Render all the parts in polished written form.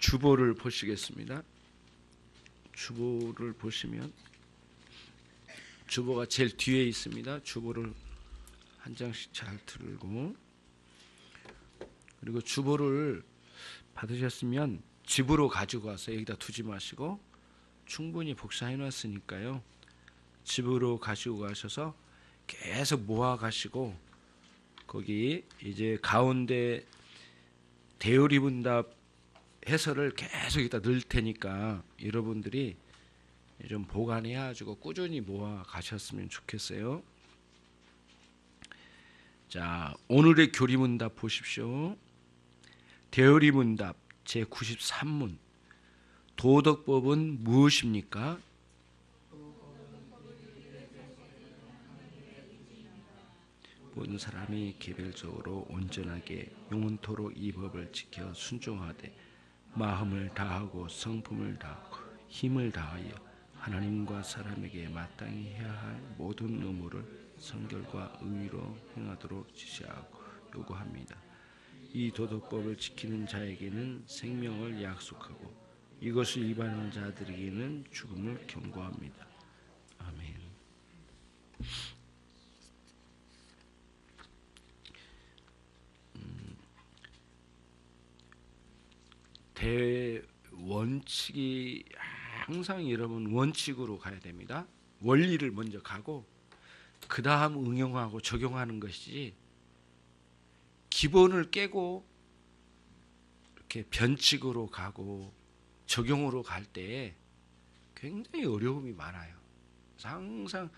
주보를 보시겠습니다. 주보를 보시면 주보가 제일 뒤에 있습니다. 주보를 한 장씩 잘 들고, 그리고 주보를 받으셨으면 집으로 가지고 와서 여기다 두지 마시고 충분히 복사해 놨으니까요. 집으로 가지고 가셔서 계속 모아 가시고, 거기 이제 가운데 대요리문답 해설을 계속 여기다 넣을 테니까 여러분들이 좀 보관해 가지고 꾸준히 모아 가셨으면 좋겠어요. 자, 오늘의 교리문답 보십시오. 대요리문답 제93문. 도덕법은 무엇입니까? 모든 사람이 개별적으로 온전하게 영원토록 이 법을 지켜 순종하되 마음을 다하고 성품을 다하고 힘을 다하여 하나님과 사람에게 마땅히 해야 할 모든 의무를 성결과 의로 행하도록 지시하고 요구합니다. 이 도덕법을 지키는 자에게는 생명을 약속하고 이것을 위반하는 자들에게는 죽음을 경고합니다. 아멘. 대원칙이 항상 여러분 원칙으로 가야 됩니다. 원리를 먼저 가고 그 다음 응용하고 적용하는 것이지, 기본을 깨고 이렇게 변칙으로 가고 적용으로 갈 때에 굉장히 어려움이 많아요. 항상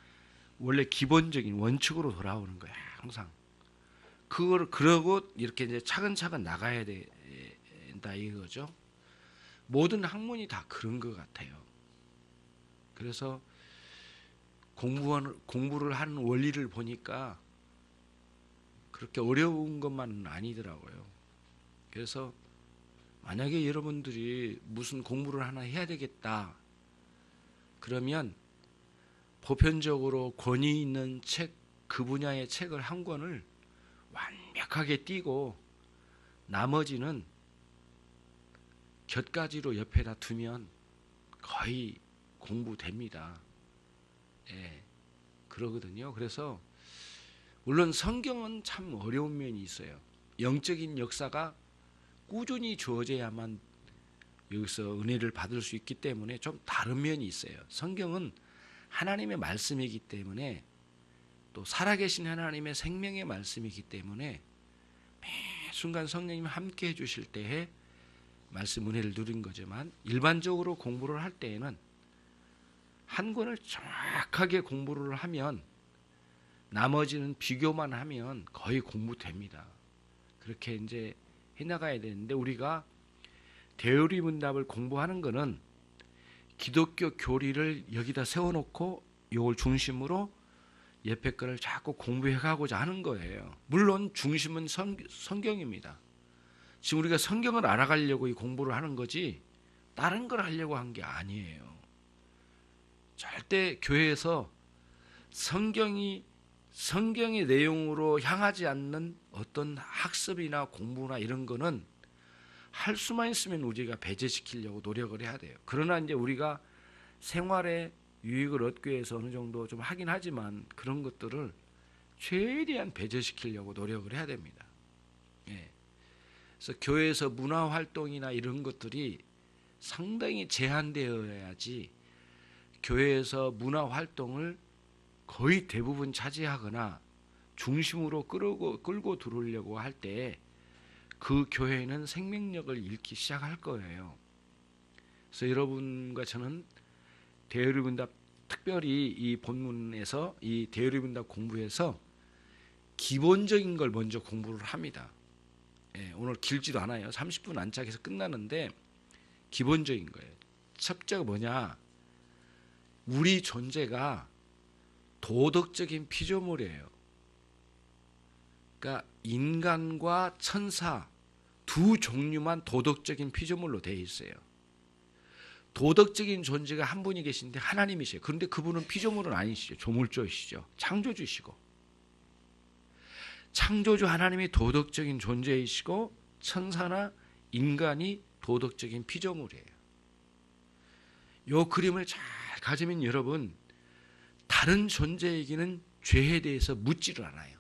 원래 기본적인 원칙으로 돌아오는 거야. 항상 그걸 그러고 이렇게 이제 차근차근 나가야 된다 이거죠. 모든 학문이 다 그런 것 같아요. 그래서 공부를 하는 원리를 보니까 그렇게 어려운 것만은 아니더라고요. 그래서 만약에 여러분들이 무슨 공부를 하나 해야 되겠다 그러면 보편적으로 권위 있는 책, 그 분야의 책을 한 권을 완벽하게 띄고 나머지는 곁가지로 옆에다 두면 거의 공부됩니다. 예, 그러거든요. 그래서 물론 성경은 참 어려운 면이 있어요. 영적인 역사가 꾸준히 주어져야만 여기서 은혜를 받을 수 있기 때문에 좀 다른 면이 있어요. 성경은 하나님의 말씀이기 때문에, 또 살아계신 하나님의 생명의 말씀이기 때문에 매 순간 성령님이 함께 해주실 때에 말씀 은혜를 누린 거지만, 일반적으로 공부를 할 때에는 한 권을 정확하게 공부를 하면 나머지는 비교만 하면 거의 공부됩니다. 그렇게 이제 해나가야 되는데, 우리가 대요리문답을 공부하는 거는 기독교 교리를 여기다 세워놓고 이걸 중심으로 옆에 거를 자꾸 공부해가고자 하는 거예요. 물론 중심은 성경입니다. 지금 우리가 성경을 알아가려고 이 공부를 하는 거지 다른 걸 하려고 한 게 아니에요. 절대 교회에서 성경의 내용으로 향하지 않는 어떤 학습이나 공부나 이런 거는 할 수만 있으면 우리가 배제시키려고 노력을 해야 돼요. 그러나 이제 우리가 생활에 유익을 얻기 위해서 어느 정도 좀 하긴 하지만 그런 것들을 최대한 배제시키려고 노력을 해야 됩니다. 예. 그래서 교회에서 문화 활동이나 이런 것들이 상당히 제한되어야지, 교회에서 문화 활동을 거의 대부분 차지하거나 중심으로 끌고 들어오려고 할 때 그 교회는 생명력을 잃기 시작할 거예요. 그래서 여러분과 저는 대요리문답, 특별히 이 본문에서 이 대요리문답 공부에서 기본적인 걸 먼저 공부를 합니다. 예, 오늘 길지도 않아요. 30분 안짝에서 끝나는데 기본적인 거예요. 첫째가 뭐냐? 우리 존재가 도덕적인 피조물이에요. 그러니까 인간과 천사 두 종류만 도덕적인 피조물로 되어 있어요. 도덕적인 존재가 한 분이 계신데 하나님이세요. 그런데 그분은 피조물은 아니시죠. 조물주이시죠. 창조주시고. 창조주 하나님이 도덕적인 존재이시고 천사나 인간이 도덕적인 피조물이에요. 요 그림을 잘 가지면 여러분 다른 존재에게는 죄에 대해서 묻지를 않아요.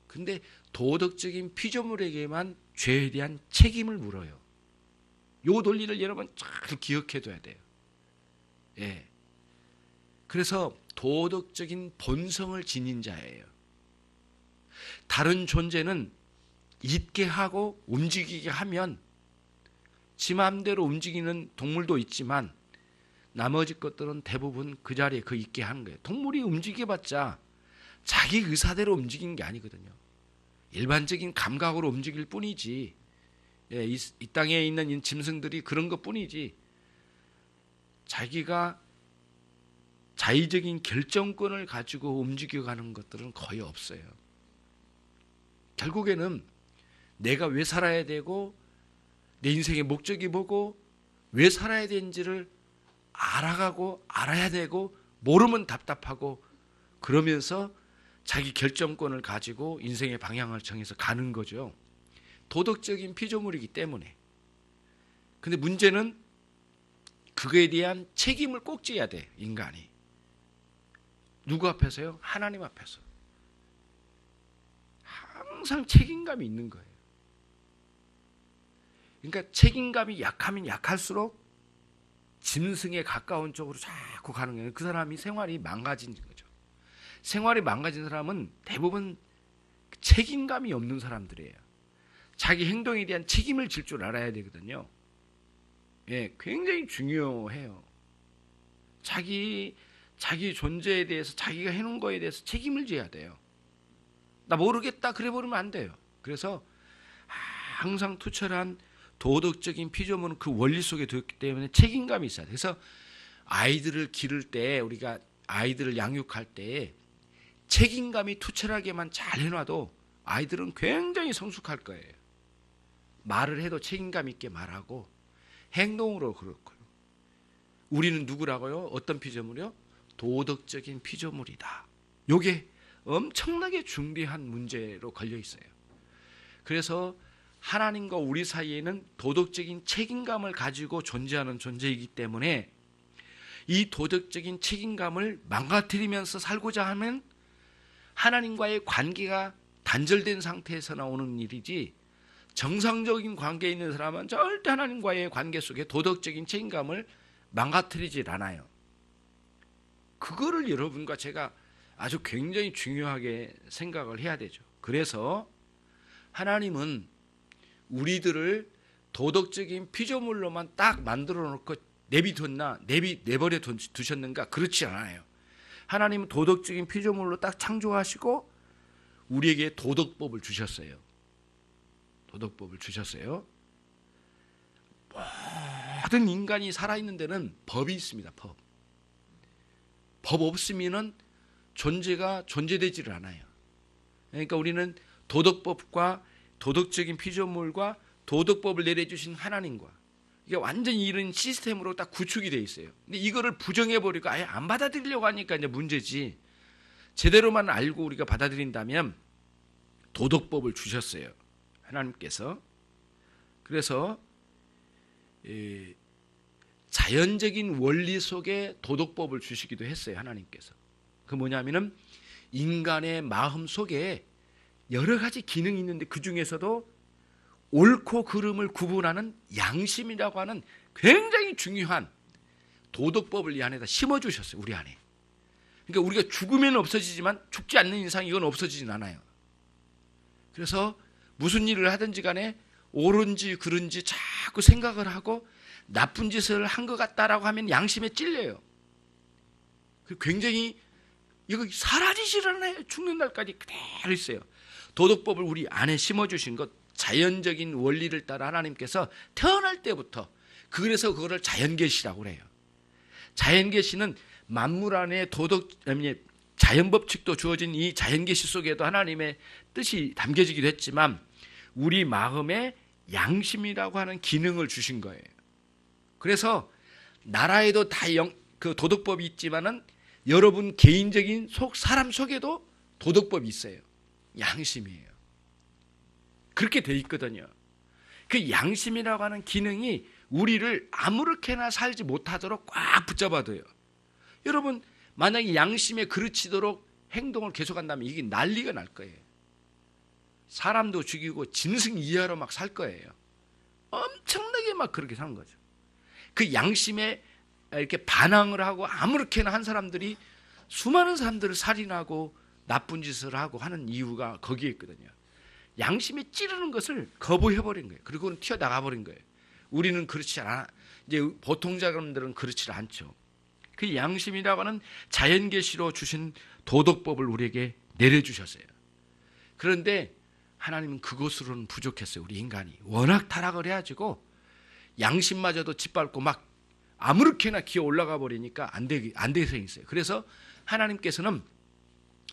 근데 도덕적인 피조물에게만 죄에 대한 책임을 물어요. 요 논리를 여러분 잘 기억해둬야 돼요. 예. 그래서 도덕적인 본성을 지닌 자예요. 다른 존재는 있게 하고 움직이게 하면 지 마음대로 움직이는 동물도 있지만 나머지 것들은 대부분 그 자리에 그 있게 하는 거예요. 동물이 움직여봤자 자기 의사대로 움직이는 게 아니거든요. 일반적인 감각으로 움직일 뿐이지. 예, 이 땅에 있는 짐승들이 그런 것 뿐이지 자기가 자의적인 결정권을 가지고 움직여가는 것들은 거의 없어요. 결국에는 내가 왜 살아야 되고 내 인생의 목적이 뭐고 왜 살아야 되는지를 알아가고 알아야 되고 모르면 답답하고 그러면서 자기 결정권을 가지고 인생의 방향을 정해서 가는 거죠. 도덕적인 피조물이기 때문에. 근데 문제는 그거에 대한 책임을 꼭 져야 돼, 인간이. 누구 앞에서요? 하나님 앞에서. 항상 책임감이 있는 거예요. 그러니까 책임감이 약하면 약할수록 짐승에 가까운 쪽으로 자꾸 가는 거예요. 그 사람이 생활이 망가진 거죠. 생활이 망가진 사람은 대부분 책임감이 없는 사람들이에요. 자기 행동에 대한 책임을 질 줄 알아야 되거든요. 예, 굉장히 중요해요. 자기 존재에 대해서 자기가 해놓은 거에 대해서 책임을 져야 돼요. 나 모르겠다 그래 버리면 안 돼요. 그래서 항상 투철한 도덕적인 피조물은 그 원리 속에 들었기 때문에 책임감이 있어야 돼요. 그래서 아이들을 기를 때 우리가 아이들을 양육할 때 책임감이 투철하게만 잘 해놔도 아이들은 굉장히 성숙할 거예요. 말을 해도 책임감 있게 말하고 행동으로 그렇고요. 우리는 누구라고요? 어떤 피조물이요? 도덕적인 피조물이다. 이게 엄청나게 중대한 문제로 걸려 있어요. 그래서 하나님과 우리 사이에는 도덕적인 책임감을 가지고 존재하는 존재이기 때문에 이 도덕적인 책임감을 망가뜨리면서 살고자 하면 하나님과의 관계가 단절된 상태에서 나오는 일이지 정상적인 관계에 있는 사람은 절대 하나님과의 관계 속에 도덕적인 책임감을 망가뜨리질 않아요. 그거를 여러분과 제가 아주 굉장히 중요하게 생각을 해야 되죠. 그래서 하나님은 우리들을 도덕적인 피조물로만 딱 만들어 놓고 내버려 두셨는가? 그렇지 않아요. 하나님은 도덕적인 피조물로 딱 창조하시고 우리에게 도덕법을 주셨어요. 도덕법을 주셨어요. 모든 인간이 살아있는 데는 법이 있습니다. 법 없으면은 존재가 존재되지를 않아요. 그러니까 우리는 도덕법과 도덕적인 피조물과 도덕법을 내려주신 하나님과 이게 완전히 이런 시스템으로 딱 구축이 돼 있어요. 근데 이거를 부정해버리고 아예 안 받아들이려고 하니까 이제 문제지. 제대로만 알고 우리가 받아들인다면 도덕법을 주셨어요. 하나님께서. 그래서 자연적인 원리 속에 도덕법을 주시기도 했어요. 하나님께서. 그 뭐냐면은 인간의 마음 속에 여러 가지 기능이 있는데 그 중에서도 옳고 그름을 구분하는 양심이라고 하는 굉장히 중요한 도덕법을 이 안에다 심어주셨어요. 우리 안에. 그러니까 우리가 죽으면 없어지지만 죽지 않는 이상 이건 없어지진 않아요. 그래서 무슨 일을 하든지 간에 옳은지 그른지 자꾸 생각을 하고 나쁜 짓을 한 것 같다라고 하면 양심에 찔려요. 굉장히 이거 사라지질 않아요. 죽는 날까지 그대로 있어요. 도덕법을 우리 안에 심어주신 것, 자연적인 원리를 따라 하나님께서 태어날 때부터 그래서 그거를 자연계시라고 그래요. 자연계시는 만물 안에 자연법칙도 주어진 이 자연계시 속에도 하나님의 뜻이 담겨지기도 했지만 우리 마음에 양심이라고 하는 기능을 주신 거예요. 그래서 나라에도 다 그 도덕법이 있지만은 여러분 개인적인 사람 속에도 도덕법이 있어요. 양심이에요. 그렇게 돼 있거든요. 그 양심이라고 하는 기능이 우리를 아무렇게나 살지 못하도록 꽉 붙잡아둬요. 여러분, 만약에 양심에 그르치도록 행동을 계속한다면 이게 난리가 날 거예요. 사람도 죽이고 짐승 이하로 막 살 거예요. 엄청나게 막 그렇게 사는 거죠. 그 양심에 이렇게 반항을 하고 아무렇게나 한 사람들이 수많은 사람들을 살인하고 나쁜 짓을 하고 하는 이유가 거기에 있거든요. 양심에 찌르는 것을 거부해버린 거예요. 그리고는 튀어나가버린 거예요. 우리는 그렇지 않아. 이제 보통 사람들은 그렇지 않죠. 그 양심이라고 하는 자연계시로 주신 도덕법을 우리에게 내려주셨어요. 그런데 하나님은 그것으로는 부족했어요. 우리 인간이 워낙 타락을 해가지고 양심마저도 짓밟고 막 아무렇게나 기어 올라가 버리니까 안 돼서 있어요. 그래서 하나님께서는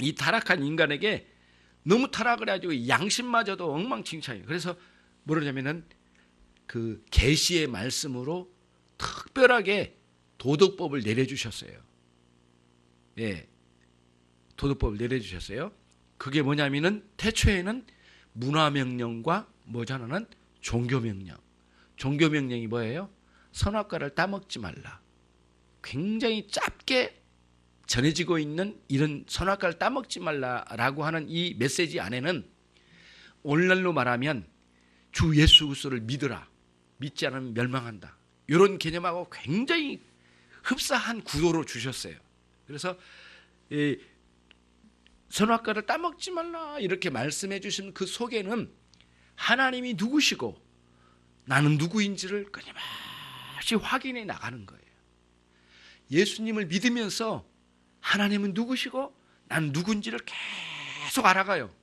이 타락한 인간에게 너무 타락을 해가지고 양심마저도 엉망진창이에요. 그래서 뭐냐면은 그 계시의 말씀으로 특별하게 도덕법을 내려주셨어요. 예, 도덕법을 내려주셨어요. 그게 뭐냐면은 태초에는 문화명령과 뭐잖아는 종교명령. 종교명령이 뭐예요? 선악과를 따먹지 말라. 굉장히 짧게 전해지고 있는 이런 선악과를 따먹지 말라라고 하는 이 메시지 안에는 오늘날로 말하면 주 예수 그리스도를 믿으라. 믿지 않으면 멸망한다. 이런 개념하고 굉장히 흡사한 구도로 주셨어요. 그래서 선악과를 따먹지 말라 이렇게 말씀해 주신 그 속에는 하나님이 누구시고 나는 누구인지를 끊임없이 확인해 나가는 거예요. 예수님을 믿으면서 하나님은 누구시고 나는 누군지를 계속 알아가요.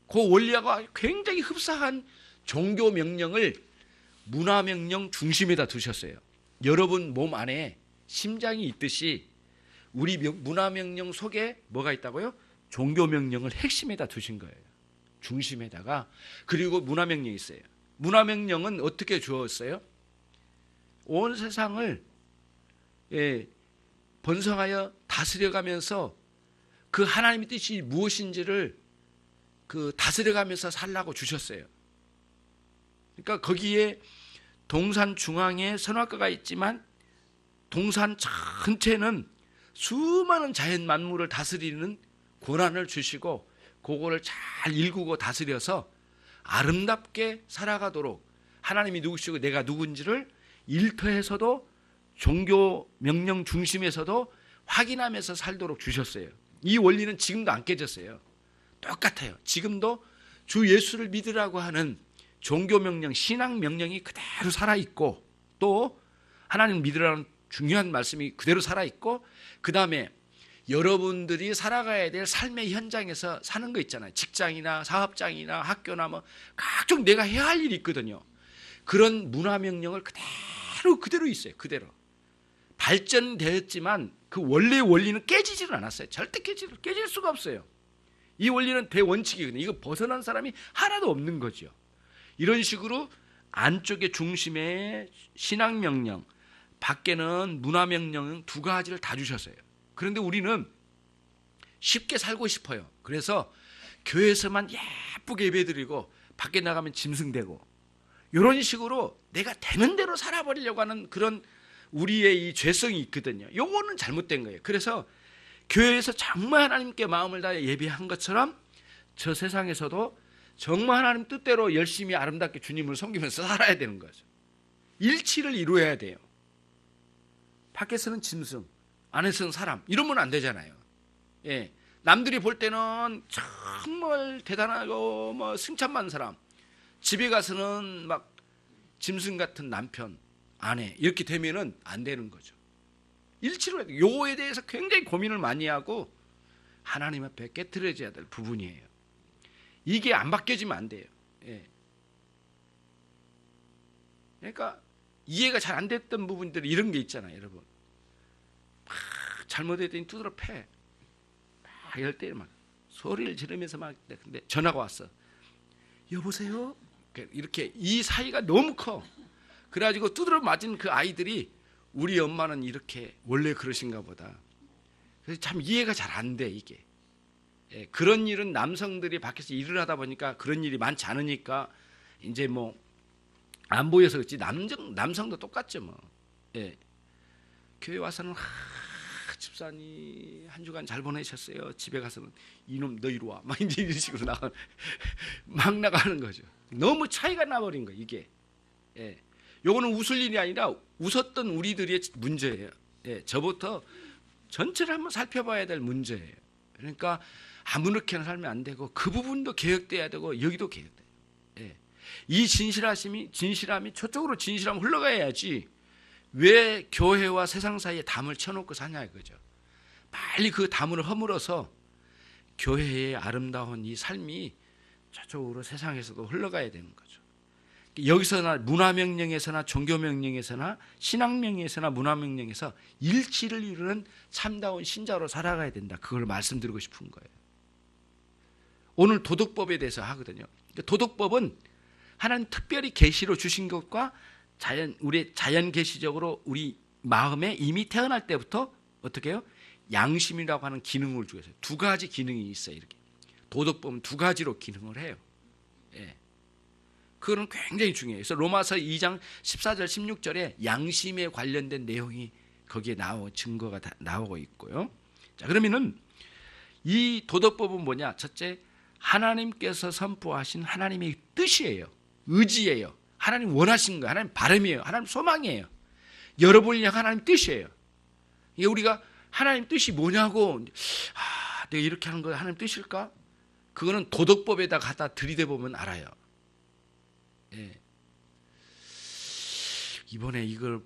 그 원리와 굉장히 흡사한 종교 명령을 문화 명령 중심에다 두셨어요. 여러분 몸 안에 심장이 있듯이 우리 문화 명령 속에 뭐가 있다고요? 종교 명령을 핵심에다 두신 거예요. 중심에다가. 그리고 문화 명령이 있어요. 문화 명령은 어떻게 주었어요? 온 세상을 번성하여 다스려가면서 그 하나님의 뜻이 무엇인지를 그 다스려가면서 살라고 주셨어요. 그러니까 거기에 동산 중앙에 선악과가 있지만 동산 전체는 수많은 자연 만물을 다스리는 권한을 주시고 그거를 잘 일구고 다스려서 아름답게 살아가도록 하나님이 누구시고 내가 누군지를 일터에서도 종교 명령 중심에서도 확인하면서 살도록 주셨어요. 이 원리는 지금도 안 깨졌어요. 똑같아요. 지금도 주 예수를 믿으라고 하는 종교 명령, 신앙 명령이 그대로 살아있고 또 하나님 믿으라는 중요한 말씀이 그대로 살아있고 그 다음에 여러분들이 살아가야 될 삶의 현장에서 사는 거 있잖아요. 직장이나 사업장이나 학교나 뭐 각종 내가 해야 할 일이 있거든요. 그런 문화 명령을 그대로 있어요. 그대로. 발전되었지만 그 원래의 원리는 깨지지는 않았어요. 절대 깨질 수가 없어요. 이 원리는 대원칙이거든요. 이거 벗어난 사람이 하나도 없는 거죠. 이런 식으로 안쪽에 중심에 신앙 명령, 밖에는 문화 명령 두 가지를 다 주셨어요. 그런데 우리는 쉽게 살고 싶어요. 그래서 교회에서만 예쁘게 예배드리고 밖에 나가면 짐승되고 이런 식으로 내가 되는 대로 살아버리려고 하는 그런 우리의 이 죄성이 있거든요. 요거는 잘못된 거예요. 그래서 교회에서 정말 하나님께 마음을 다해 예배한 것처럼 저 세상에서도 정말 하나님 뜻대로 열심히 아름답게 주님을 섬기면서 살아야 되는 거죠. 일치를 이루어야 돼요. 밖에서는 짐승, 안에서는 사람 이러면 안 되잖아요. 예, 남들이 볼 때는 정말 대단하고 뭐 승천받는 사람, 집에 가서는 막 짐승 같은 남편, 아내 이렇게 되면은 안 되는 거죠. 일치를 해야 돼요. 요거에 대해서 굉장히 고민을 많이 하고 하나님 앞에 깨트려져야 될 부분이에요. 이게 안 바뀌어지면 안 돼요. 예. 그러니까 이해가 잘 안 됐던 부분들이 이런 게 있잖아요, 여러분. 막 잘못했더니 두드러 패. 막 이럴 때 막 소리를 지르면서 막 근데 전화가 왔어. 여보세요? 이렇게 이 사이가 너무 커. 그래가지고 두드러 맞은 그 아이들이 우리 엄마는 이렇게 원래 그러신가 보다. 그래서 참 이해가 잘 안 돼, 이게. 예, 그런 일은 남성들이 밖에서 일을 하다 보니까 그런 일이 많지 않으니까 이제 뭐 안 보여서 그렇지 남성도 똑같죠 뭐. 예. 교회 와서는 집사님 한 주간 잘 보내셨어요. 집에 가서는 이놈 너 이리 와. 막 이제 이런 식으로 막 나가는 거죠. 너무 차이가 나버린 거예요 이게. 예. 요거는 웃을 일이 아니라 웃었던 우리들의 문제예요. 예. 저부터 전체를 한번 살펴봐야 될 문제예요. 그러니까 아무렇게나 살면 안 되고 그 부분도 개혁돼야 되고 여기도 개혁돼요. 예. 이 진실함이 저쪽으로 진실함 흘러가야지 왜 교회와 세상 사이에 담을 쳐놓고 사냐 이거죠. 빨리 그 담을 허물어서 교회의 아름다운 이 삶이 저쪽으로 세상에서도 흘러가야 되는 거죠. 여기서나 문화명령에서나 종교명령에서나 신앙명령에서나 문화명령에서 일치를 이루는 참다운 신자로 살아가야 된다. 그걸 말씀드리고 싶은 거예요. 오늘 도덕법에 대해서 하거든요. 도덕법은 하나님 특별히 계시로 주신 것과 우리 자연 계시적으로 우리 마음에 이미 태어날 때부터 어떻게 해요? 양심이라고 하는 기능을 주고 있어요. 두 가지 기능이 있어요. 이렇게 도덕법은 두 가지로 기능을 해요. 예. 그거는 굉장히 중요해요. 그래서 로마서 2장 14절 16절에 양심에 관련된 내용이 거기에 증거가 다 나오고 있고요. 자, 그러면은 이 도덕법은 뭐냐? 첫째, 하나님께서 선포하신 하나님의 뜻이에요. 의지예요. 하나님 원하신 거예요. 하나님 바람이에요. 하나님 소망이에요. 여러분이 하나님 뜻이에요. 이게 우리가 하나님 뜻이 뭐냐고 내가 이렇게 하는 거 하나님 뜻일까? 그거는 도덕법에다 갖다 들이대보면 알아요. 예. 이번에 이걸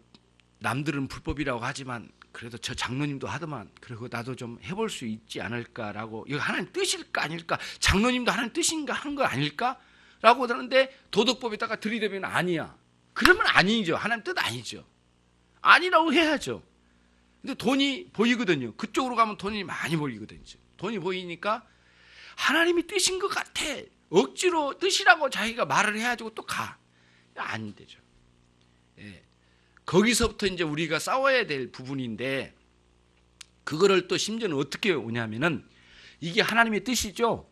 남들은 불법이라고 하지만 그래도 저 장로님도 하더만 그리고 나도 좀 해볼 수 있지 않을까라고 이거 하나님 뜻일까 아닐까? 장로님도 하나님 뜻인가 하는 거 아닐까? 라고 하는데 도덕법에다가 들이대면 아니야. 그러면 아니죠. 하나님 뜻 아니죠. 아니라고 해야죠. 근데 돈이 보이거든요. 그쪽으로 가면 돈이 많이 보이거든요. 돈이 보이니까 하나님이 뜻인 것 같아. 억지로 뜻이라고 자기가 말을 해가지고 또 가. 안 되죠. 예. 거기서부터 이제 우리가 싸워야 될 부분인데 그거를 또 심지어는 어떻게 오냐면은 이게 하나님의 뜻이죠.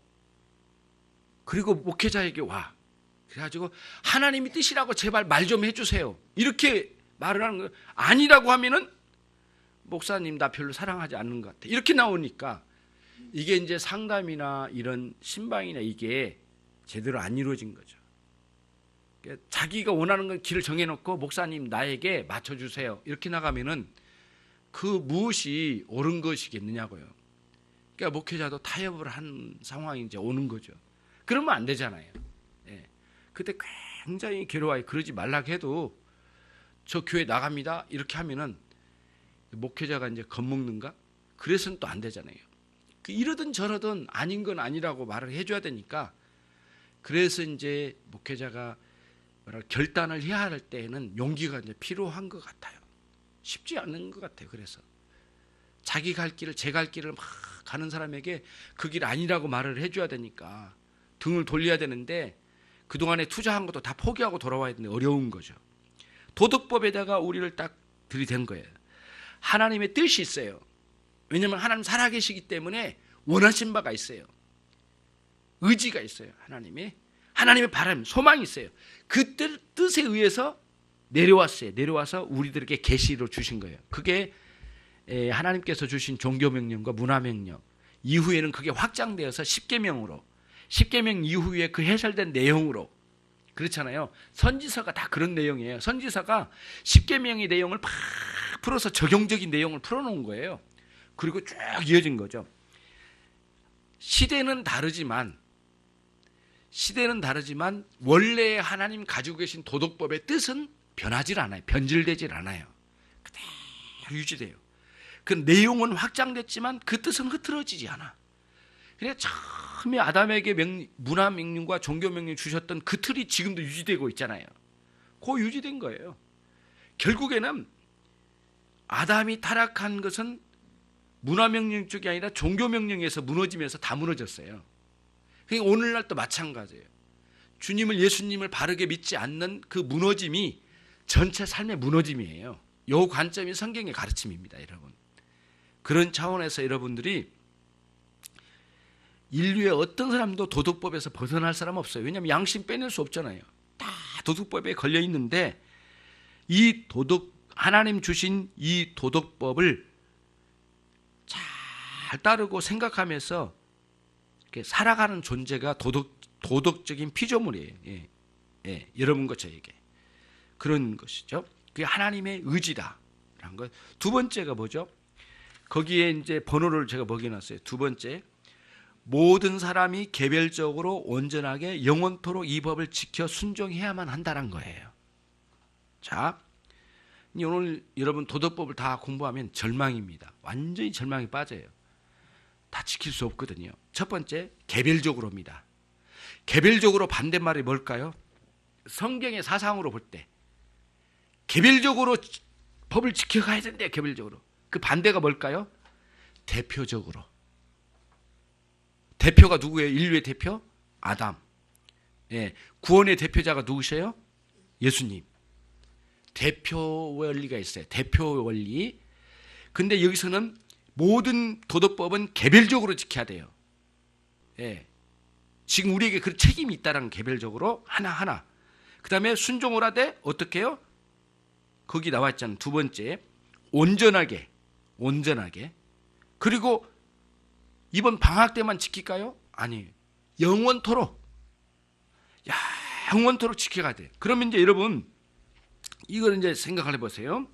그리고 목회자에게 와. 그래가지고 하나님의 뜻이라고 제발 말 좀 해주세요. 이렇게 말을 하는 거예요. 아니라고 하면은 목사님 나 별로 사랑하지 않는 것 같아. 이렇게 나오니까 이게 이제 상담이나 이런 신방이나 이게 제대로 안 이루어진 거죠. 자기가 원하는 건 길을 정해놓고 목사님 나에게 맞춰주세요. 이렇게 나가면은 그 무엇이 옳은 것이겠느냐고요. 그러니까 목회자도 타협을 한 상황이 이제 오는 거죠. 그러면 안 되잖아요. 예. 그때 굉장히 괴로워요. 그러지 말라고 해도 저 교회 나갑니다. 이렇게 하면은 목회자가 이제 겁먹는가? 그래서는 또 안 되잖아요. 이러든 저러든 아닌 건 아니라고 말을 해줘야 되니까 그래서 이제 목회자가 결단을 해야 할 때에는 용기가 이제 필요한 것 같아요. 쉽지 않은 것 같아요. 그래서 자기 갈 길을 제 갈 길을 막 가는 사람에게 그 길 아니라고 말을 해줘야 되니까 등을 돌려야 되는데 그동안에 투자한 것도 다 포기하고 돌아와야 되는데 어려운 거죠. 도덕법에다가 우리를 딱 들이댄 거예요. 하나님의 뜻이 있어요. 왜냐하면 하나님 살아계시기 때문에 원하신 바가 있어요. 의지가 있어요. 하나님의 바람, 소망이 있어요. 그 뜻에 의해서 내려왔어요. 내려와서 우리들에게 계시로 주신 거예요. 그게 하나님께서 주신 종교명령과 문화명령 이후에는 그게 확장되어서 십계명 이후에 그 해설된 내용으로 그렇잖아요. 선지서가 다 그런 내용이에요. 선지서가 십계명의 내용을 팍 풀어서 적용적인 내용을 풀어놓은 거예요. 그리고 쭉 이어진 거죠. 시대는 다르지만 원래 하나님 가지고 계신 도덕법의 뜻은 변하질 않아요. 변질되질 않아요. 그대로 유지돼요. 그 내용은 확장됐지만 그 뜻은 흐트러지지 않아. 그래 처음에 아담에게 문화명령과 종교명령 주셨던 그 틀이 지금도 유지되고 있잖아요. 그 유지된 거예요. 결국에는 아담이 타락한 것은 문화명령 쪽이 아니라 종교명령에서 무너지면서 다 무너졌어요. 그러니까 오늘날도 마찬가지예요. 주님을 예수님을 바르게 믿지 않는 그 무너짐이 전체 삶의 무너짐이에요. 이 관점이 성경의 가르침입니다. 여러분. 그런 차원에서 여러분들이 인류의 어떤 사람도 도덕법에서 벗어날 사람 없어요. 왜냐하면 양심 빼낼 수 없잖아요. 다 도덕법에 걸려 있는데 이 하나님 주신 이 도덕법을 잘 따르고 생각하면서 이렇게 살아가는 존재가 도덕적인 피조물이에요. 여러분과 저에게 그런 것이죠. 그게 하나님의 의지다라는 것. 두 번째가 뭐죠? 거기에 이제 번호를 제가 먹여놨어요. 두 번째, 모든 사람이 개별적으로 온전하게 영원토록 이 법을 지켜 순종해야만 한다는 거예요. 자, 오늘 여러분 도덕법을 다 공부하면 절망입니다. 완전히 절망에 빠져요. 다 지킬 수 없거든요. 첫 번째, 개별적으로입니다. 개별적으로 반대말이 뭘까요? 성경의 사상으로 볼 때 개별적으로 법을 지켜가야 된대. 개별적으로. 그 반대가 뭘까요? 대표적으로. 대표가 누구예요? 인류의 대표? 아담. 구원의 대표자가 누구세요? 예수님. 대표 원리가 있어요. 대표 원리. 근데 여기서는 모든 도덕법은 개별적으로 지켜야 돼요. 지금 우리에게 그 책임이 있다는 개별적으로 하나하나. 그 다음에 순종을 하되 어떻게 해요? 거기 나와 있잖아요. 두 번째, 온전하게. 그리고 이번 방학 때만 지킬까요? 아니에요. 영원토록. 영원토록 지켜가야 돼요. 그러면 이제 여러분 이걸 이제 생각을 해보세요.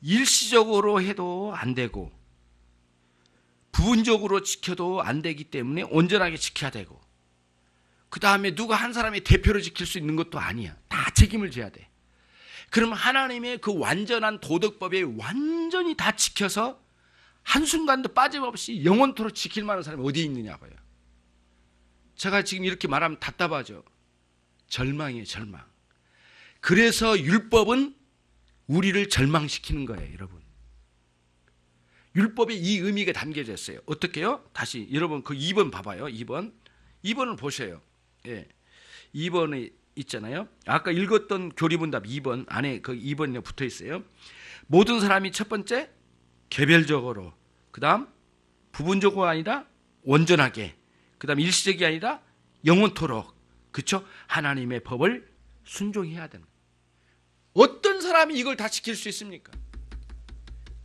일시적으로 해도 안 되고 부분적으로 지켜도 안 되기 때문에 온전하게 지켜야 되고, 그 다음에 누가 한 사람이 대표로 지킬 수 있는 것도 아니야. 다 책임을 져야 돼. 그러면 하나님의 그 완전한 도덕법에 완전히 다 지켜서 한순간도 빠짐없이 영원토록 지킬 만한 사람이 어디에 있느냐고요. 제가 지금 이렇게 말하면 답답하죠. 절망이에요, 절망. 그래서 율법은 우리를 절망시키는 거예요, 여러분. 율법에 이 의미가 담겨져 있어요. 어떻게요? 다시 여러분 그 2번 봐봐요. 2번을 보세요. 2번에 있잖아요. 아까 읽었던 교리문답 2번 안에 그 2번이 붙어 있어요. 모든 사람이 첫 번째 개별적으로, 그 다음 부분적으로 아니라 온전하게, 그 다음 일시적이 아니라 영원토록, 그렇죠? 하나님의 법을 순종해야 되는. 어떤 사람이 이걸 다 지킬 수 있습니까?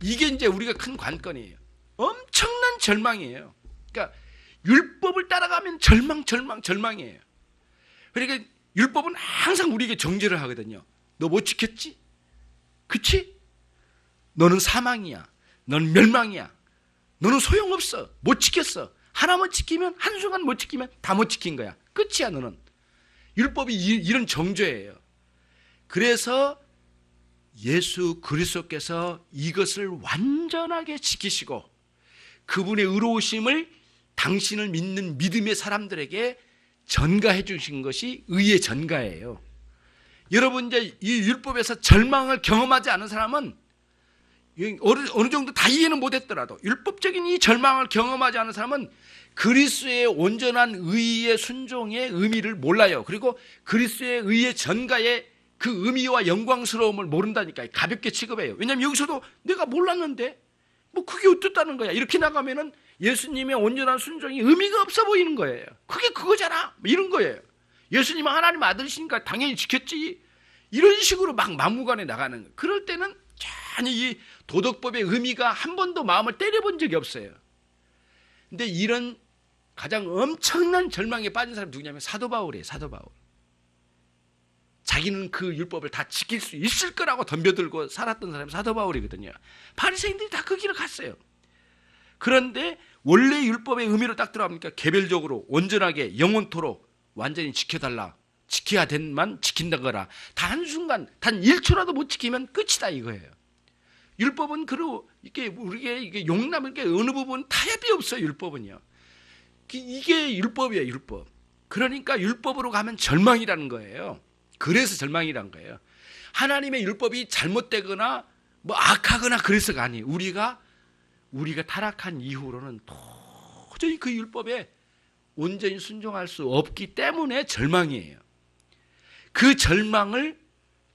이게 이제 우리가 큰 관건이에요. 엄청난 절망이에요. 그러니까 율법을 따라가면 절망이에요. 그러니까 율법은 항상 우리에게 정죄를 하거든요. 너 못 지켰지? 그치? 너는 사망이야. 너는 멸망이야. 너는 소용없어. 못 지켰어. 하나만 지키면, 한순간 못 지키면 다 못 지킨 거야. 끝이야, 너는. 율법이 이런 정죄예요. 그래서 예수 그리스도께서 이것을 완전하게 지키시고 그분의 의로우심을 당신을 믿는 믿음의 사람들에게 전가해 주신 것이 의의 전가예요. 여러분, 이제 이 율법에서 절망을 경험하지 않은 사람은 어느 정도 다 이해는 못했더라도 율법적인 이 절망을 경험하지 않은 사람은 그리스도의 온전한 의의 순종의 의미를 몰라요. 그리고 그리스도의 의의 전가의 그 의미와 영광스러움을 모른다니까요. 가볍게 취급해요. 왜냐하면 여기서도 내가 몰랐는데 뭐 그게 어떻다는 거야. 이렇게 나가면은 예수님의 온전한 순종이 의미가 없어 보이는 거예요. 그게 그거잖아. 이런 거예요. 예수님은 하나님 아들이시니까 당연히 지켰지. 이런 식으로 막 막무가내 나가는 거예요. 그럴 때는 전혀 이 도덕법의 의미가 한 번도 마음을 때려본 적이 없어요. 근데 이런 가장 엄청난 절망에 빠진 사람이 누구냐면 사도 바울이에요. 사도 바울. 자기는 그 율법을 다 지킬 수 있을 거라고 덤벼들고 살았던 사람이 사도 바울이거든요. 바리새인들이 다 그 길을 갔어요. 그런데 원래 율법의 의미로 딱 들어가니까 개별적으로 온전하게 영원토록 완전히 지켜달라. 지켜야 된만 지킨다 거라. 단 한순간, 단 1초라도 못 지키면 끝이다 이거예요. 율법은 그리고 우리에게 용납할 게 어느 부분 타협이 없어요. 율법은요. 이게 율법이에요. 율법. 그러니까 율법으로 가면 절망이라는 거예요. 그래서 절망이란 거예요. 하나님의 율법이 잘못되거나 뭐 악하거나 그래서가 아니에요. 우리가 타락한 이후로는 도저히 그 율법에 온전히 순종할 수 없기 때문에 절망이에요. 그 절망을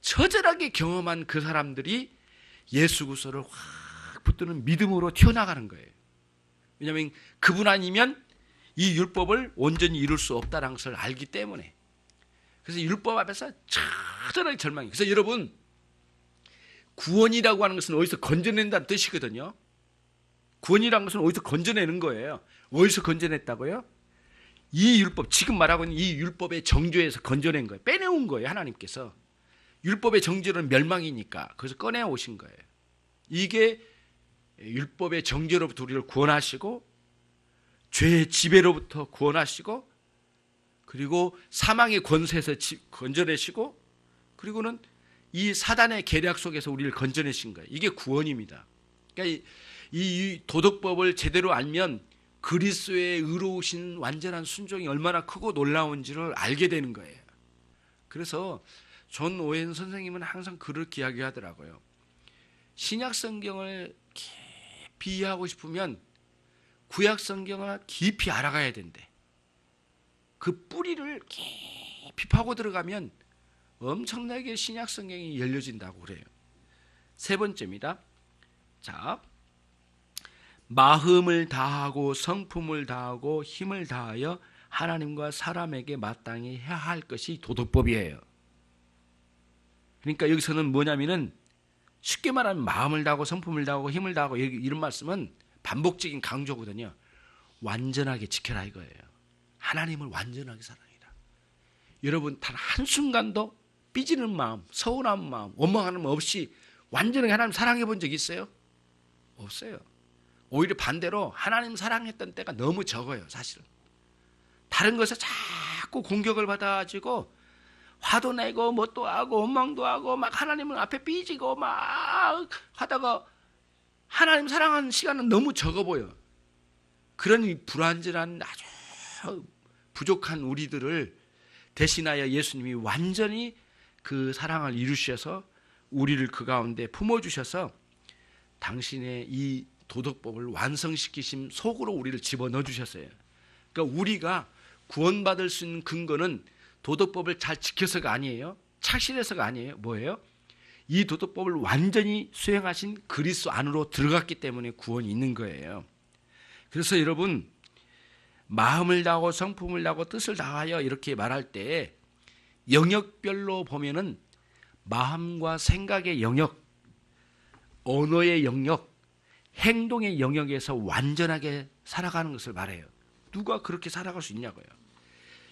처절하게 경험한 그 사람들이 예수 그리스도를 확 붙드는 믿음으로 튀어나가는 거예요. 왜냐하면 그분 아니면 이 율법을 온전히 이룰 수 없다는 것을 알기 때문에. 그래서 율법 앞에서 처절하게 절망해요. 그래서 여러분, 구원이라고 하는 것은 어디서 건져낸다는 뜻이거든요. 구원이라는 것은 어디서 건져내는 거예요. 어디서 건져냈다고요? 이 율법, 지금 말하고 있는 이 율법의 정죄에서 건져낸 거예요. 빼내온 거예요, 하나님께서. 율법의 정죄는 멸망이니까 그래서 꺼내 오신 거예요. 이게 율법의 정죄로부터 우리를 구원하시고, 죄의 지배로부터 구원하시고, 그리고 사망의 권세에서 건져내시고, 그리고는 이 사단의 계략 속에서 우리를 건져내신 거예요. 이게 구원입니다. 그러니까 이 도덕법을 제대로 알면 그리스도의 의로우신 완전한 순종이 얼마나 크고 놀라운지를 알게 되는 거예요. 그래서 존 오웬 선생님은 항상 그렇게 이야기하더라고요. 신약 성경을 깊이 이해하고 싶으면 구약 성경을 깊이 알아가야 된대. 그 뿌리를 깊이 파고 들어가면 엄청나게 신약 성경이 열려진다고 그래요. 세 번째입니다. 자, 마음을 다하고 성품을 다하고 힘을 다하여 하나님과 사람에게 마땅히 해야 할 것이 도덕법이에요. 그러니까 여기서는 뭐냐면은 쉽게 말하면 마음을 다하고 성품을 다하고 힘을 다하고 이런 말씀은 반복적인 강조거든요. 완전하게 지켜라 이거예요. 하나님을 완전하게 사랑해라. 여러분 단 한순간도 삐지는 마음, 서운한 마음, 원망하는 마음 없이 완전하게 하나님 사랑해 본 적 있어요? 없어요. 오히려 반대로 하나님 사랑했던 때가 너무 적어요, 사실은. 다른 것에 자꾸 공격을 받아가지고 화도 내고 뭣도 하고 원망도 하고 막 하나님은 앞에 삐지고 막 하다가 하나님 사랑하는 시간은 너무 적어 보여. 그런 불완전한 아주 부족한 우리들을 대신하여 예수님이 완전히 그 사랑을 이루셔서 우리를 그 가운데 품어주셔서 당신의 이 도덕법을 완성시키신 속으로 우리를 집어넣어 주셨어요. 그러니까 우리가 구원받을 수 있는 근거는 도덕법을 잘 지켜서가 아니에요. 착실해서가 아니에요. 뭐예요? 이 도덕법을 완전히 수행하신 그리스도 안으로 들어갔기 때문에 구원이 있는 거예요. 그래서 여러분, 마음을 다하고 성품을 다하고 뜻을 다하여 이렇게 말할 때 영역별로 보면은 마음과 생각의 영역, 언어의 영역, 행동의 영역에서 완전하게 살아가는 것을 말해요. 누가 그렇게 살아갈 수 있냐고요.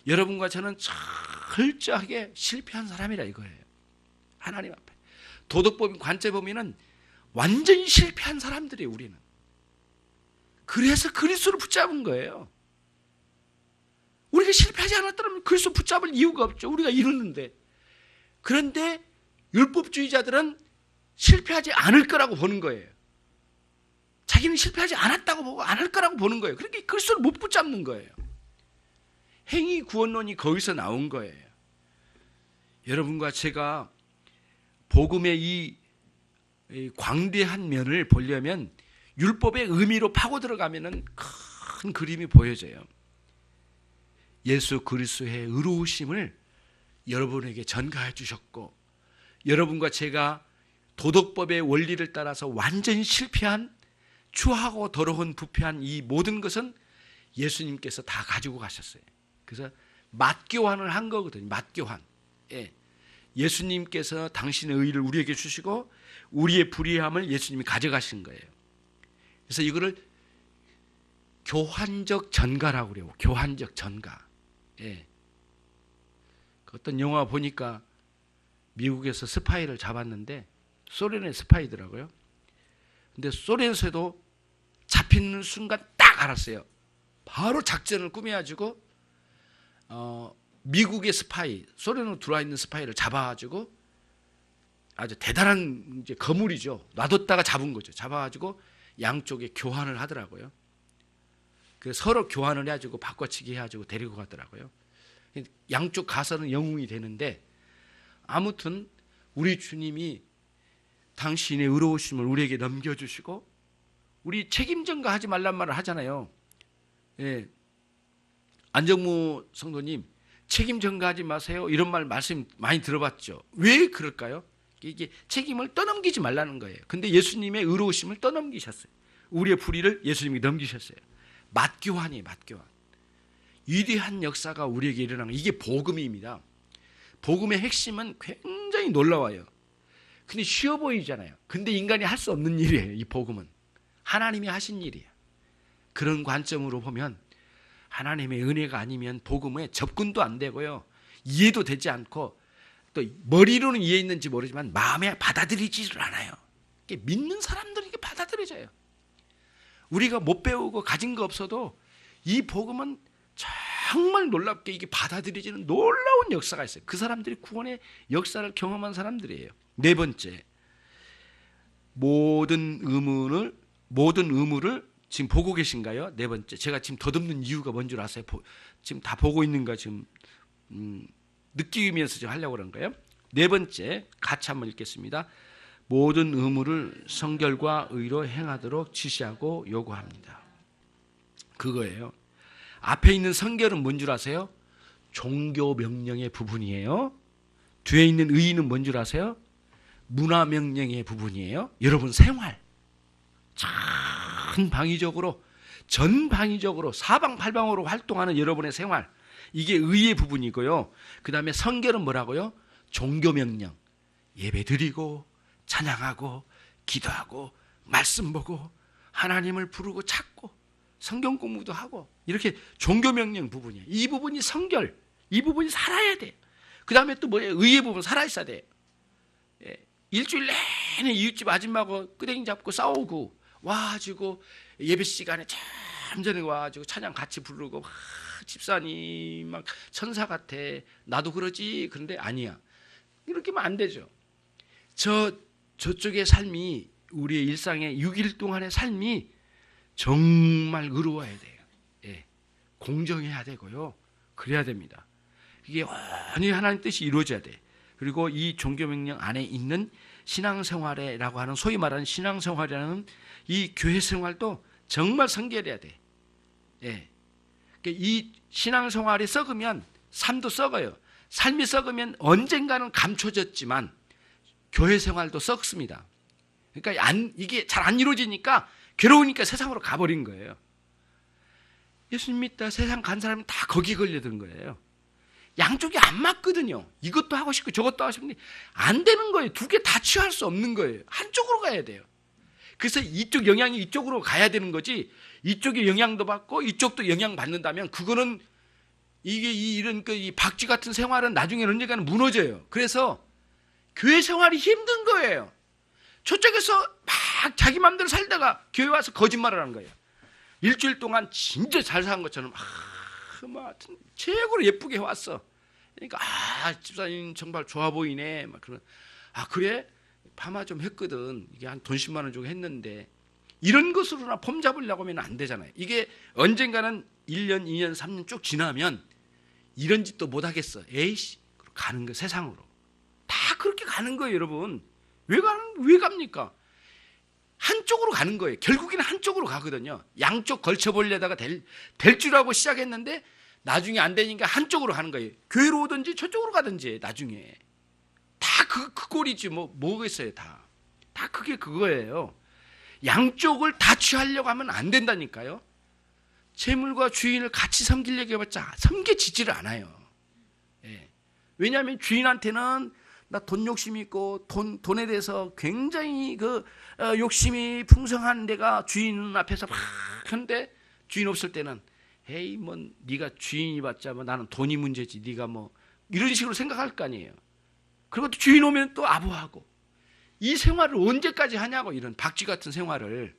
여러분과 저는 철저하게 실패한 사람이라 이거예요. 하나님 앞에. 도덕법인 관점에 보면은 완전히 실패한 사람들이에요, 우리는. 그래서 그리스도를 붙잡은 거예요. 우리가 실패하지 않았다면 그리스도 붙잡을 이유가 없죠. 우리가 이루는데. 그런데 율법주의자들은 실패하지 않을 거라고 보는 거예요. 자기는 실패하지 않았다고 보고 안 할 거라고 보는 거예요. 그러니까 그리스도를 못 붙잡는 거예요. 행위 구원론이 거기서 나온 거예요. 여러분과 제가 복음의 이 광대한 면을 보려면 율법의 의미로 파고 들어가면은 큰 그림이 보여져요. 예수 그리스도의 의로우심을 여러분에게 전가해 주셨고, 여러분과 제가 도덕법의 원리를 따라서 완전히 실패한 추하고 더러운 부패한 이 모든 것은 예수님께서 다 가지고 가셨어요. 그래서 맞교환을 한 거거든요. 맞교환. 예. 예수님께서 당신의 의를 우리에게 주시고 우리의 불의함을 예수님이 가져가신 거예요. 그래서 이거를 교환적 전가라고 그래요. 교환적 전가. 예. 어떤 영화 보니까 미국에서 스파이를 잡았는데 소련의 스파이더라고요. 근데 소련에서도 잡히는 순간 딱 알았어요. 바로 작전을 꾸며가지고 미국의 스파이, 소련으로 들어와 있는 스파이를 잡아가지고 아주 대단한 이제 거물이죠. 놔뒀다가 잡은 거죠. 잡아가지고 양쪽에 교환을 하더라고요. 그래서 서로 교환을 해가지고 바꿔치기 해가지고 데리고 가더라고요. 양쪽 가서는 영웅이 되는데, 아무튼 우리 주님이 당신의 의로우심을 우리에게 넘겨주시고, 우리 책임 전가하지 말란 말을 하잖아요. 예. 안정무 성도님, 책임 전가하지 마세요. 이런 말씀 많이 들어봤죠. 왜 그럴까요? 이게 책임을 떠넘기지 말라는 거예요. 근데 예수님의 의로우심을 떠넘기셨어요. 우리의 불의를 예수님이 넘기셨어요. 맞교환이에요, 맞교환. 위대한 역사가 우리에게 일어나는, 이게 복음입니다. 복음의 핵심은 굉장히 놀라워요. 근데 쉬워 보이잖아요. 근데 인간이 할 수 없는 일이에요. 이 복음은 하나님이 하신 일이에요. 그런 관점으로 보면 하나님의 은혜가 아니면 복음에 접근도 안 되고요, 이해도 되지 않고, 또 머리로는 이해했는지 모르지만 마음에 받아들이지를 않아요. 믿는 사람들은 이게 받아들여져요. 우리가 못 배우고 가진 거 없어도 이 복음은 정말 놀랍게 이게 받아들여지는 놀라운 역사가 있어요. 그 사람들이 구원의 역사를 경험한 사람들이에요. 네 번째, 모든 의무를 지금 보고 계신가요? 네 번째, 제가 지금 더듬는 이유가 뭔 줄 아세요? 지금 다 보고 있는가 지금 느끼면서 지금 하려고 그런 거예요. 네 번째, 같이 한번 읽겠습니다. 모든 의무를 성결과 의로 행하도록 지시하고 요구합니다. 그거예요. 앞에 있는 성결은 뭔 줄 아세요? 종교 명령의 부분이에요. 뒤에 있는 의는 뭔 줄 아세요? 문화 명령의 부분이에요. 여러분 생활 전방위적으로 사방팔방으로 활동하는 여러분의 생활, 이게 의의 부분이고요. 그 다음에 성결은 뭐라고요? 종교 명령, 예배 드리고 찬양하고 기도하고 말씀 보고 하나님을 부르고 찾고 성경 공부도 하고, 이렇게 종교 명령 부분이에요. 이 부분이 성결, 이 부분이 살아야 돼요. 그 다음에 또 뭐예요? 의의 부분 살아있어야 돼요. 일주일 내내 이웃집 아줌마하고 끄댕이 잡고 싸우고 와가지고 예배 시간에 참 전에 와가지고 찬양 같이 부르고, 집사님 막 천사 같아, 나도 그러지. 그런데 아니야. 이렇게 하면 안 되죠. 저쪽의 삶이, 우리의 일상의 6일 동안의 삶이 정말 의로워야 돼요. 공정해야 되고요. 그래야 됩니다. 이게 완전히 하나님 뜻이 이루어져야 돼. 그리고 이 종교명령 안에 있는 신앙생활이라고 하는, 소위 말하는 신앙생활이라는 이 교회생활도 정말 성결해야 돼. 이 신앙생활이 썩으면 삶도 썩어요. 삶이 썩으면 언젠가는 감춰졌지만 교회생활도 썩습니다. 그러니까 이게 잘 안 이루어지니까 괴로우니까 세상으로 가버린 거예요. 예수님 믿다 세상 간 사람은 다 거기 걸려든 거예요. 양쪽이 안 맞거든요. 이것도 하고 싶고 저것도 하고 싶은데 안 되는 거예요. 두 개 다 취할 수 없는 거예요. 한쪽으로 가야 돼요. 그래서 이쪽 영향이 이쪽으로 가야 되는 거지, 이쪽에 영향도 받고 이쪽도 영향 받는다면 그거는 이게 이런 이 박쥐 같은 생활은 나중에 언젠가는 무너져요. 그래서 교회 생활이 힘든 거예요. 저쪽에서 막 자기 마음대로 살다가 교회 와서 거짓말을 하는 거예요. 일주일 동안 진짜 잘 산 것처럼 하여튼 최고로 예쁘게 해왔어. 그러니까 집사님 정말 좋아 보이네. 막 그런, 그래? 파마 좀 했거든. 이게 한 돈 10만 원 주고 했는데, 이런 것으로나 폼 잡으려고 하면 안 되잖아요. 이게 언젠가는 1년, 2년, 3년 쭉 지나면 이런 짓도 못 하겠어. 에이씨, 가는 거 세상으로. 다 그렇게 가는 거예요, 여러분. 왜 갑니까? 한쪽으로 가는 거예요. 결국에는 한쪽으로 가거든요. 양쪽 걸쳐보려다가 될 줄 알고 시작했는데 나중에 안 되니까 한쪽으로 가는 거예요. 교회로 오든지 저쪽으로 가든지 나중에. 다 그 꼴이지 뭐가 있어요. 다 그게 그거예요. 양쪽을 다 취하려고 하면 안 된다니까요. 재물과 주인을 같이 섬기려고 해봤자 섬겨지지를 않아요. 왜냐하면 주인한테는 나 돈 욕심이 있고 돈에 대해서 굉장히 욕심이 풍성한 내가 주인 앞에서 막 하는데, 주인 없을 때는 에이 네가 주인이 봤자 나는 돈이 문제지, 네가 이런 식으로 생각할 거 아니에요. 그리고 또 주인 오면 또 아부하고, 이 생활을 언제까지 하냐고. 이런 박쥐 같은 생활을.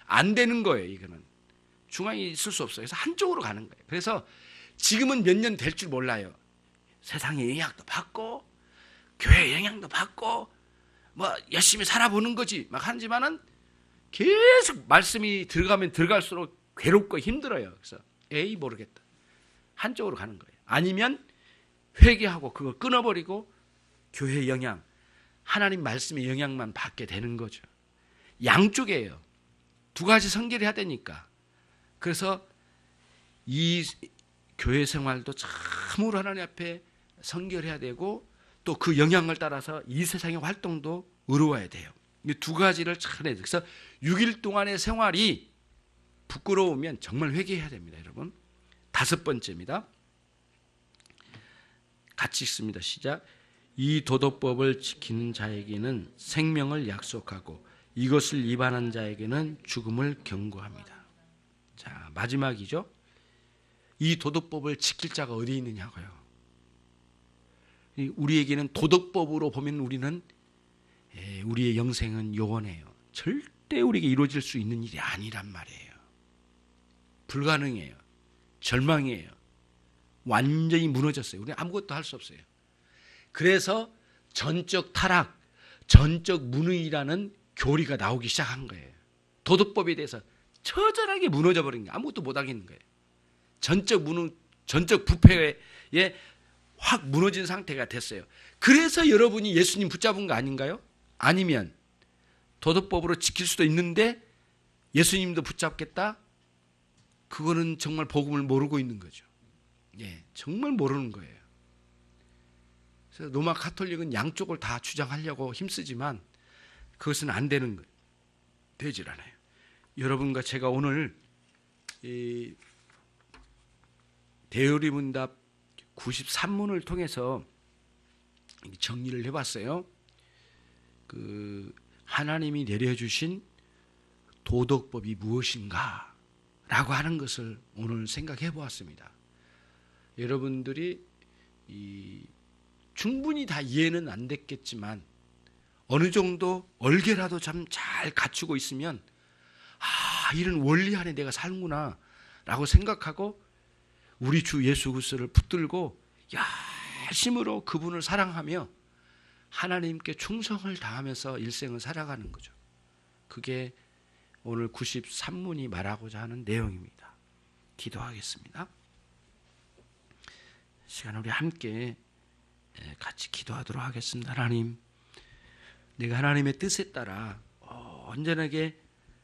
안 되는 거예요. 이거는 중앙에 있을 수 없어요. 그래서 한쪽으로 가는 거예요. 그래서 지금은 몇 년 될 줄 몰라요. 세상의 영향도 받고 교회의 영향도 받고 열심히 살아보는 거지 막 하지만은 계속 말씀이 들어가면 들어갈수록 괴롭고 힘들어요. 그래서 모르겠다. 한쪽으로 가는 거예요. 아니면 회개하고 그걸 끊어버리고 교회의 영향, 하나님 말씀의 영향만 받게 되는 거죠. 양쪽이에요. 두 가지 성결해야 되니까. 그래서 이 교회 생활도 참으로 하나님 앞에 성결해야 되고, 또 그 영향을 따라서 이 세상의 활동도 의로워야 돼요. 이 두 가지를 잘 해야 돼요. 그래서 6일 동안의 생활이 부끄러우면 정말 회개해야 됩니다, 여러분. 5번째입니다. 같이 읽습니다. 시작. 이 도덕법을 지키는 자에게는 생명을 약속하고 이것을 위반한 자에게는 죽음을 경고합니다. 자, 마지막이죠. 이 도덕법을 지킬 자가 어디 있느냐고요. 우리에게는 도덕법으로 보면 우리는 우리의 영생은 요원해요. 절대 우리에게 이루어질 수 있는 일이 아니란 말이에요. 불가능해요. 절망이에요. 완전히 무너졌어요. 우리는 아무것도 할 수 없어요. 그래서 전적 타락, 전적 무능이라는 교리가 나오기 시작한 거예요. 도덕법에 대해서 처절하게 무너져 버린 거예요. 아무것도 못 하겠는 거예요. 전적 무능, 전적 부패에 확 무너진 상태가 됐어요. 그래서 여러분이 예수님 붙잡은 거 아닌가요? 아니면 도덕법으로 지킬 수도 있는데 예수님도 붙잡겠다? 그거는 정말 복음을 모르고 있는 거죠. 예, 정말 모르는 거예요. 그래서 로마 가톨릭은 양쪽을 다 주장하려고 힘쓰지만 그것은 안 되는 거예요. 되질 않아요. 여러분과 제가 오늘 이 대요리문답 93문을 통해서 정리를 해봤어요. 그 하나님이 내려주신 도덕법이 무엇인가 라고 하는 것을 오늘 생각해 보았습니다. 여러분들이 충분히 다 이해는 안 됐겠지만 어느 정도 얼개라도 참 잘 갖추고 있으면 이런 원리 안에 내가 살구나 라고 생각하고 우리 주 예수 그리스도를 붙들고 열심으로 그분을 사랑하며 하나님께 충성을 다하면서 일생을 살아가는 거죠. 그게 오늘 93문이 말하고자 하는 내용입니다. 기도하겠습니다. 시간 우리 함께 같이 기도하도록 하겠습니다. 하나님, 내가 하나님의 뜻에 따라 온전하게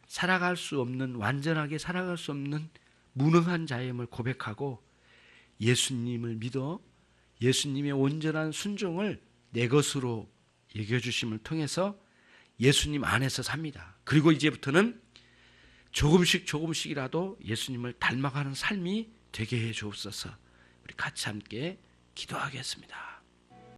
살아갈 수 없는, 완전하게 살아갈 수 없는 무능한 자임을 고백하고 예수님을 믿어 예수님의 온전한 순종을 내 것으로 여겨주심을 통해서 예수님 안에서 삽니다. 그리고 이제부터는 조금씩이라도 예수님을 닮아가는 삶이 되게 해 주옵소서. 우리 같이 함께 기도하겠습니다.